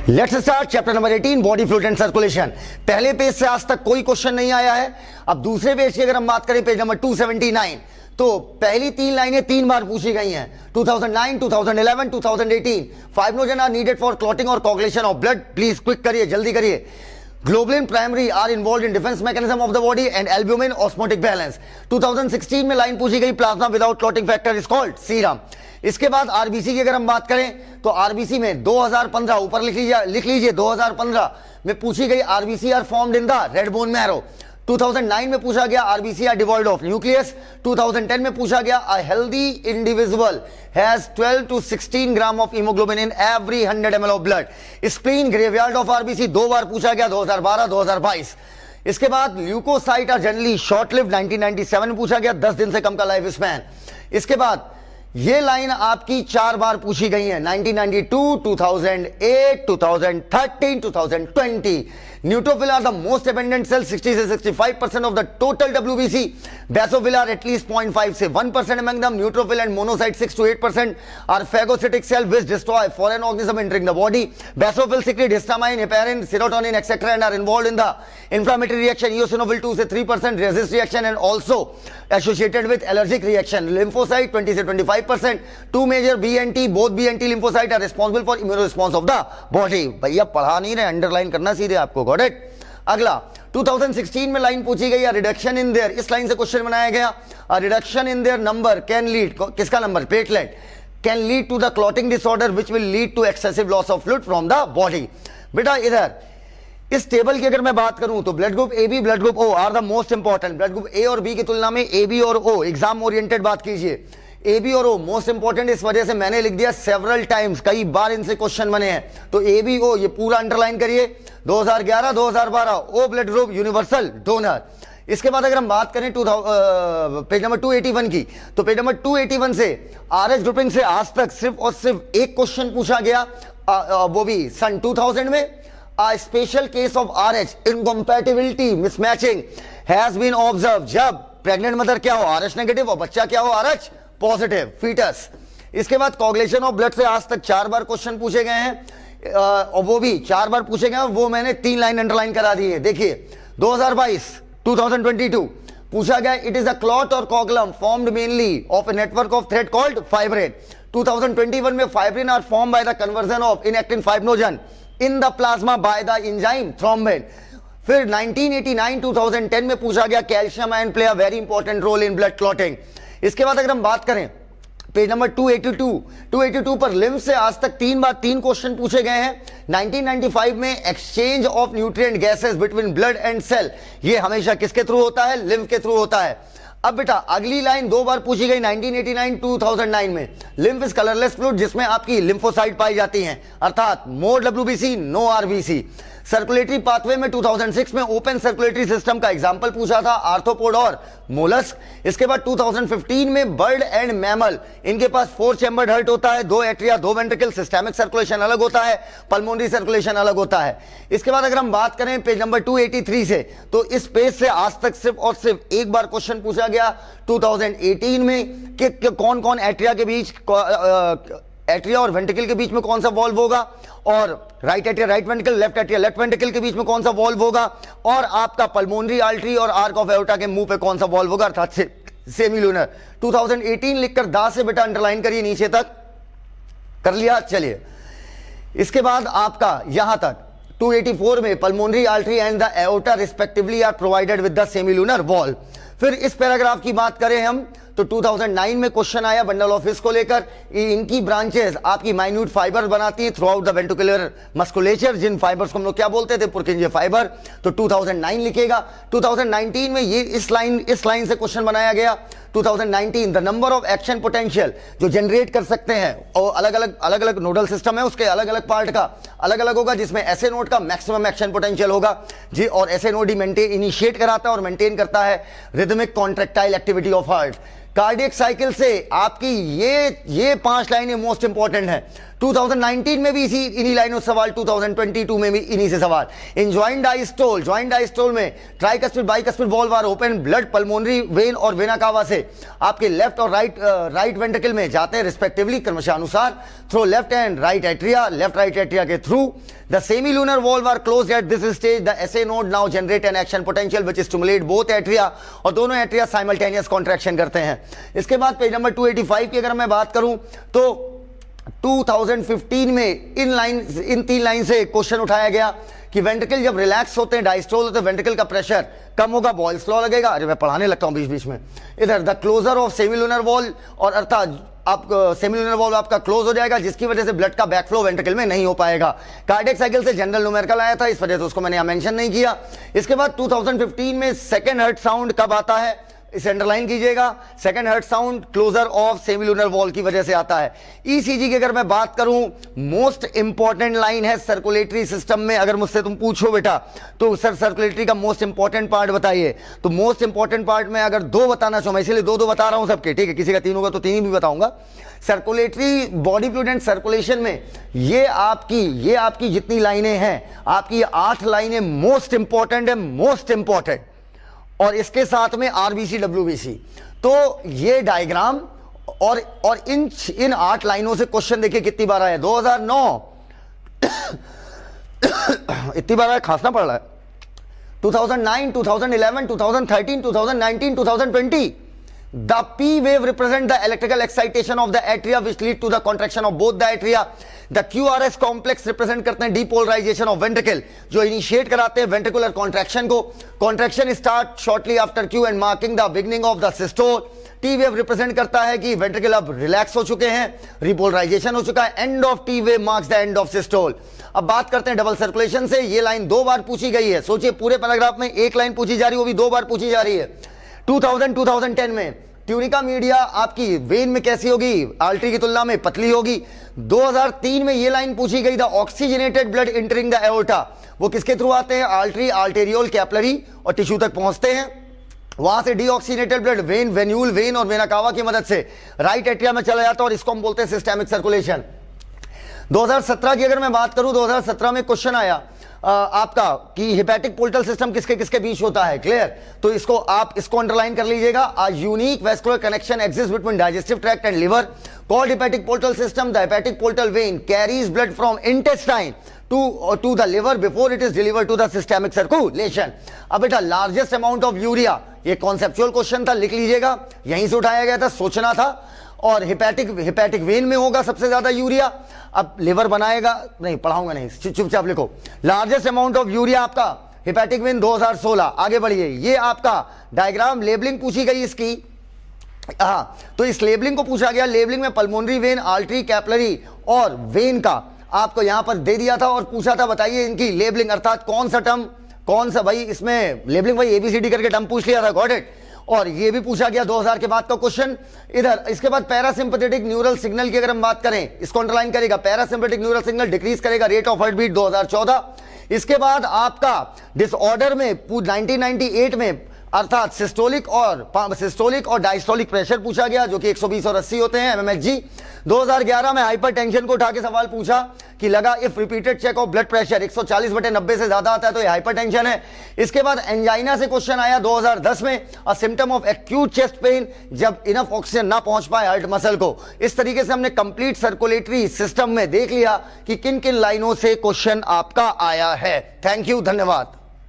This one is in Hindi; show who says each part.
Speaker 1: Let's start chapter number 18 body fluid and circulation. पहले पेज से आज तक कोई क्वेश्चन नहीं आया है। अब दूसरे पेज की अगर हम बात करें, पेज नंबर 279, तो पहली तीन लाइनें तीन बार पूछी गई हैं। 2009, 2011, 2018। 5 नोजन आर नीडेड फॉर क्लॉटिंग और coagulation of blood. Please quick करिए, जल्दी करिए। Globulin primary are involved in defence mechanism of the body and albumin osmotic balance. 2016 में लाइन पूछी गई, plasma without clotting factor is called serum. इसके बाद आरबीसी की अगर हम बात करें तो आरबीसी में 2015 ऊपर लिख लीजिए 2015 में पूछी गई RBC are formed in the red bone marrow. 2009 में पूछा गया RBC are devoid of nucleus. 2010 में पूछा गया a healthy individual has 12 to 16 gram of haemoglobin in every 100 ml of blood. Spleen graveyard of RBC दो बार पूछा गया, 2012, 2022। इसके बाद leucocyte are generally short lived, 1997 में पूछा गया, 10 दिन से कम का लाइफ स्पैन। इसके बाद ये लाइन आपकी चार बार पूछी गई है, 1992, 2008, 2013, 2020। Neutrophil are the most abundant cell, 60 से 65% of the total WBC. Basophil are at least 0.5 से 1% among them. Neutrophil and monocyte 6 to 8% are phagocytic cell which destroy foreign organism entering the body. Basophil secrete histamine, heparin, serotonin, etc. and are involved in the inflammatory reaction. Eosinophil 2 से 3% resist reaction and also associated with allergic reaction. Lymphocyte 20 से 25%. Two major BNT, both BNT lymphocyte are responsible for immune response of the body. भैया पढ़ा नहीं रहे, अंडरलाइन करना सीधे आपको, गॉट इट। अगला 2016 में लाइन पूछी गई है रिडक्शन इन देयर, इस लाइन से क्वेश्चन बनाया गया। Reduction in their number can lead, किसका number, platelet, can lead to the clotting disorder which will lead to excessive loss of fluid from the body. बेटा इधर इस टेबल की अगर मैं बात करूं तो blood group A B, blood group O are the most important. Blood group A और बी की तुलना में ए बी और ओ, एग्जाम ओरिएंटेड बात कीजिए, ए बी और ओ मोस्ट इंपॉर्टेंट। इस वजह से मैंने लिख दिया सेवरल टाइम्स, कई बार इनसे क्वेश्चन बने हैं। तो ए बी ओ ये पूरा अंडरलाइन करिए। 2011, 2012 O blood group universal donor. इसके बाद अगर हम बात करें पेज नंबर 281 की, तो पेज नंबर 281 से आरएच ग्रुपिंग से आज तक सिर्फ और सिर्फ एक क्वेश्चन पूछा गया, वो भी सन 2000 में। A special case of RH incompatibility mismatching has been observed जब प्रेग्नेंट मदर क्या हो RH नेगेटिव और बच्चा क्या हो RH पॉजिटिव, फीटस। इसके बाद कोगुलेशन ऑफ ब्लड से आज तक 4 बार क्वेश्चन पूछे गए हैं, और वो भी 4 बार पूछे गए हैं, वो मैंने 3 लाइन अंडरलाइन करा दी है। देखिए 2022, 2022 पूछा गया, इट इज अ क्लॉट और coagulum formed mainly of a network of thread called fibrin. 2021 में fibrin are form by the conversion of inactive 5 नोजन in the plasma by the enzyme thrombin. फिर 1989, 2010 में पूछा गया, calcium ion play a very important role in blood clotting. इसके बाद अगर हम बात करें पेज नंबर 282 पर लिम्फ से आज तक 3 बार 3 क्वेश्चन पूछे गए हैं। 1995 में exchange of nutrient gases between blood and cell, ये हमेशा किसके थ्रू होता है, लिम्फ के थ्रू होता है। अब बेटा अगली लाइन 2 बार पूछी गई 1989, 2009 में। लिम्फ इज कलरलेस फ्लूइड जिसमें आपकी लिम्फोसाइट पाई जाती हैं, अर्थात more WBC no RBC. Circulatory pathway में 2006 में ओपन सर्कुलेटरी सिस्टम का एग्जांपल पूछा था, आर्थ्रोपोड और मोलस्क। इसके बाद 2015 में बर्ड एंड मैमल, इनके पास 4 चैम्बर्ड हार्ट होता है, 2 एट्रिया, 2 वेंट्रिकल। सिस्टेमिक सर्कुलेशन अलग होता है, पल्मोनरी सर्कुलेशन अलग होता है। इसके बाद अगर हम बात करें पेज नंबर 283 से, तो इस पेज से आज तक सिर्फ और सिर्फ एक बार क्वेश्चन पूछा गया 2018 में कि कौन कौन एट्रिया के बीच, एट्रिया और वेंट्रिकल के बीच में कौन सा वॉल्व होगा, और right atria right ventricle, left atria left ventricle के बीच में कौन सा वॉल्व होगा, और आपका पल्मोनरी आर्टरी और आर्क ऑफ एओर्टा के मुंह पे कौन सा वॉल्व होगा, अर्थात सेमीलुनर। 2018 लिखकर दा से बेटा अंडरलाइन करिए, नीचे तक कर लिया। चलिए इसके बाद आपका यहां तक 284 में pulmonary artery and the aorta respectively are provided with the semilunar valve. फिर इस पैराग्राफ की बात करें हम तो 2009 में क्वेश्चन आया बंडल ऑफ फिश को लेकर। इनकी ब्रांचेस आपकी माइन्यूट फाइबर बनाती है throughout the ventricular musculature, जिन फाइबर्स को हम लोग क्या बोलते थे, पुर्किंजे फाइबर। तो 2009 लिखेगा। 2019 में ये इस लाइन से क्वेश्चन बनाया गया। 2019 the number of action potential जो जनरेट कर सकते हैं, और अलग अलग नोडल सिस्टम है, उसके अलग अलग पार्ट का अलग अलग होगा, जिसमें एसए नोड का मैक्सिमम एक्शन पोटेंशियल होगा जी, और एसए नोड ही इनिशिएट कराता है और मेंटेन करता है rhythmic contractile activity of heart. Cardiac cycle से आपकी ये 5 लाइनें मोस्ट इंपॉर्टेंट हैं। 2019 में भी इसी इन्हीं लाइनों से सवाल, 2022 में भी इन्हीं से सवाल। इन ज्वाइंट डायस्टोल में tricuspid bicuspid valve are open, blood pulmonary vein और वेना कावा से आपके लेफ्ट और राइट वेंट्रिकल में जाते हैं रिस्पेक्टिवली क्रमशानुसार through left and right atria, left right atria के through. The semilunar valve are closed at this stage. The SA node now generate an action potential which stimulate both atria, और दोनों एट्रिया साइमल्टेनियस कॉन्ट्रैक्शन करते हैं। इसके बाद पेज नंबर 285 की अगर मैं बात करूं तो 2015 में इन तीन लाइन से क्वेश्चन उठाया गया कि वेंट्रिकल जब रिलैक्स होते हैं, डायस्टोल होते हैं, वेंट्रिकल का प्रेशर कम होगा, बॉयल्स लॉ लगेगा। अरे मैं पढ़ाने लगता हूं बीच बीच में। इधर the closure of semilunar valve, और अर्थात आप सेमिलुनर वॉल्व आपका क्लोज हो जाएगा, जिसकी वजह से ब्लड का बैकफ्लो वेंट्रिकल में नहीं हो पाएगा। कार्डियक साइकिल से जनरल न्यूमेरिकल आया था, इस वजह से उसको मैंने यहां मेंशन नहीं किया। इसके बाद 2015 में सेकंड हर्ट साउंड कब आता है, इसे अंडरलाइन कीजिएगा। Second heart sound closure of semilunar valve की वजह से आता है। ईसीजी की अगर मैं बात करूं, मोस्ट इंपॉर्टेंट लाइन है सर्कुलेटरी सिस्टम में। अगर मुझसे तुम पूछो बेटा तो सर सर्कुलेटरी का मोस्ट इंपॉर्टेंट पार्ट बताइए, तो मोस्ट इंपॉर्टेंट पार्ट में अगर दो बताना चाहूं, मैं इसलिए दो बता रहा हूं सबके, ठीक है, किसी का तीन होगा तो तीन भी बताऊंगा। Circulatory body fluid and circulation में ये आपकी जितनी लाइनें हैं, आपकी 8 लाइनें मोस्ट इंपॉर्टेंट है, मोस्ट इंपॉर्टेंट, और इसके साथ में आरबीसी डब्ल्यूबीसी। तो ये डायग्राम और इन 8 लाइनों से क्वेश्चन देखिए कितनी बार आया। 2009 इतनी बार आया, खांसना पड़ रहा है। 2009, 2011, 2013, 2019, 2020। The P wave represent the electrical excitation of the atria which lead to the contraction of both the atria. The QRS complex represent करते हैं depolarization of ventricle, जो इनिशिएट कराते हैं ventricular contraction को। Contraction start shortly after Q and marking the beginning of the systole. T wave represent करता है कि ventricle अब रिलैक्स हो चुके हैं, repolarization हो चुका है। End of T wave marks the end of systole. अब बात करते हैं डबल सर्कुलेशन से। ये लाइन 2 बार पूछी गई है। सोचिए पूरे पैराग्राफ में एक लाइन पूछी जा रही है, वो भी 2 बार पूछी जा रही है। 2010 में ट्यूनिका मीडिया आपकी वेन में कैसी होगी, आर्टरी की तुलना में पतली होगी। 2003 में ये लाइन पूछी गई, the oxygenated blood entering the aorta, वो किसके थ्रू आते हैं, आर्टरी, आर्टेरियोल, कैपिलरी और टिश्यू तक पहुंचते हैं। वहां से deoxygenated blood when, venule when और वेना कावा की मदद से राइट एट्रिया में चला जाता है, और इसको हम बोलते हैं सिस्टेमिक सर्कुलेशन। 2017 की अगर मैं बात करूं, 2017 में क्वेश्चन आया आपका कि हिपैटिक पोर्टल सिस्टम किसके किसके बीच होता है, क्लियर। तो इसको अंडरलाइन कर लीजिएगा। A unique vascular connection exist between digestive tract and liver called hepatic portal system. The hepatic portal vein carries blood from intestine to the liver before it is delivered to the systemic circulation. अब बेटा लार्जेस्ट अमाउंट ऑफ यूरिया, ये कॉन्सेप्चुअल क्वेश्चन था, लिख लीजिएगा, यहीं से उठाया गया था, सोचना था। और हिपैटिक वेन में होगा सबसे ज्यादा यूरिया। अब लिवर बनाएगा, नहीं पढ़ाऊंगा नहीं, चुपचाप लिखो। लार्जेस्ट अमाउंट ऑफ यूरिया आपका हिपैटिक वेन 2016। आगे बढ़िए, ये आपका डायग्राम लेबलिंग पूछी गई इसकी। हाँ, तो इस लेबलिंग को पूछा गया। लेबलिंग में पल्मोनरी वेन, आर्टरी, कैपिलरी और वेन का आपको यहां पर दे दिया था और पूछा था बताइए इनकी लेबलिंग, अर्थात कौन सा टर्म, कौन सा, भाई इसमें लेबलिंग भाई एबीसीडी करके टर्म पूछ लिया था, गॉट इट। और ये भी पूछा गया 2000 के बाद का क्वेश्चन। इधर इसके बाद पैरासिम्पथेटिक न्यूरल सिग्नल की अगर हम बात करें, इसको अंडरलाइन करेगा। पैरासिम्पथेटिक न्यूरल सिग्नल डिक्रीज करेगा रेट ऑफ हार्ट बीट 2014। इसके बाद आपका डिसऑर्डर में 1998 में अर्थात सिस्टोलिक और डायस्टोलिक प्रेशर पूछा गया, जो कि 120 और 80 होते हैं mmHg। 2011 में हाइपरटेंशन को उठा के सवाल पूछा कि लगा if repeated check of blood pressure 140/90 से ज्यादा आता है तो ये हाइपरटेंशन है। इसके बाद एंजाइना से क्वेश्चन आया 2010 में, a symptom of acute chest pain, जब इनफ ऑक्सीजन ना पहुंच पाए हार्ट मसल को। इस तरीके से हमने कंप्लीट सर्कुलेटरी सिस्टम में देख लिया कि किन किन लाइनों से क्वेश्चन आपका आया है। थैंक यू, धन्यवाद।